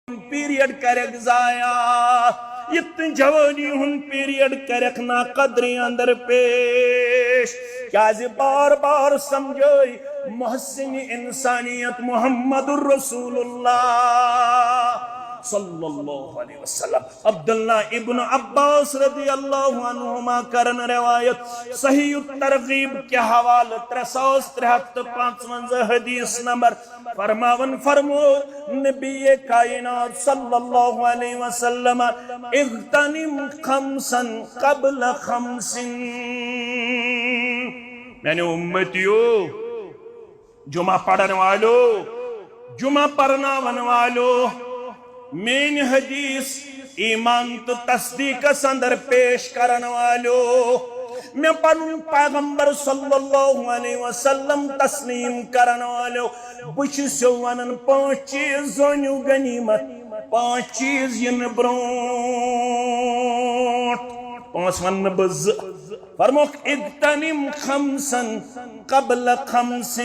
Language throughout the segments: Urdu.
پیریڈ کرک ضایا ات جوانی ہن پیریڈ کرک نا قدری اندر پیش کیازِ بار بار سمجھوئی محسن انسانیت محمد الرسول اللہ صلی اللہ علیہ وسلم عبداللہ ابن عباس رضی اللہ عنہما کرن روایت صحیح الترغیب کے حوالہ 353 حدیث نمبر فرماون فرمو نبی کائنات صلی اللہ علیہ وسلم اغتنم خمسا قبل خمس میں نے امتیو جمعہ پڑھن والو جمعہ پڑھناون والو مین حدیث ایمان تو تصدیق اندر پیش کرن والو میں پنن پیغمبر صلی اللہ علیہ وسلم تسلیم کرن والو بچسو ونن 5 چیز زونیو غنیمت 5 چیز ین برونٹ 5 ون بز فرموک اغتنم خمسا قبل خمس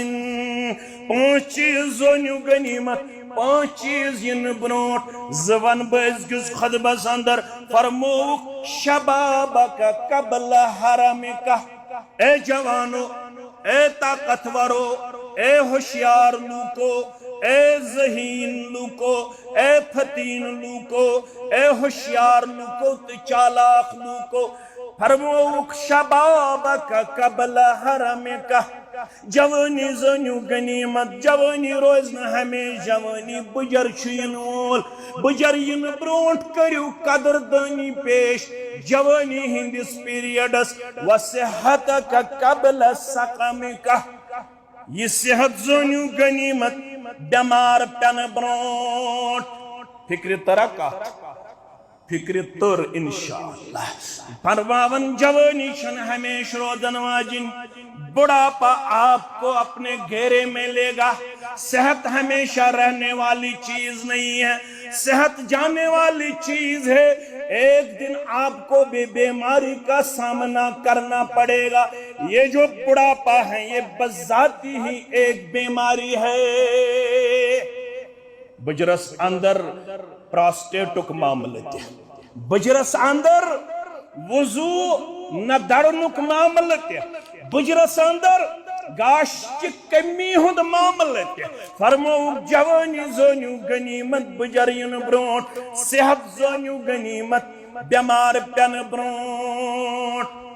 5 چیز زونیو غنیمت 5 چیز ین برونٹ زون بزگز خطبس اندر فرموک شبابک قبل حرمک اے جوانو اے طاقتورو اے ہوشیار لوکو اے ذہین لوکو اے فتین لوکو اے ہوشیار لوکو تو چالاک لوکو فرموک شبابک قبل حرمک جوانی زنیو غنیمت جوانی روزن ہمیں جوانی بجر چھین وول بجر ین برونٹ کریو قدردانی پیش جوانی ہندس پیریڈس وصحتک قبل سقمک یہ صحت زنیو غنیمت بیمار پین برونٹ فکر ترکا فکر تر انشاءاللہ فرماون جوانی چھن ہمیش روزن واجن بڑھاپا آپ کو اپنے گھیرے میں لے گا صحت ہمیشہ رہنے والی چیز نہیں ہے صحت جانے والی چیز ہے ایک دن آپ کو بھی بیماری کا سامنا کرنا پڑے گا یہ جو بڑھاپا ہے یہ بذاتی ہی ایک بیماری ہے بجرس اندر پراسٹیٹک معاملت ہے بجرس اندر وضو نہ دڑنک معاملت ہے بجرس اندر گاش کی کمی ہند معاملت ہے فرمو جوانی زونیو غنیمت بجرین برونٹ صحت زونیو غنیمت بیمار پین برونٹ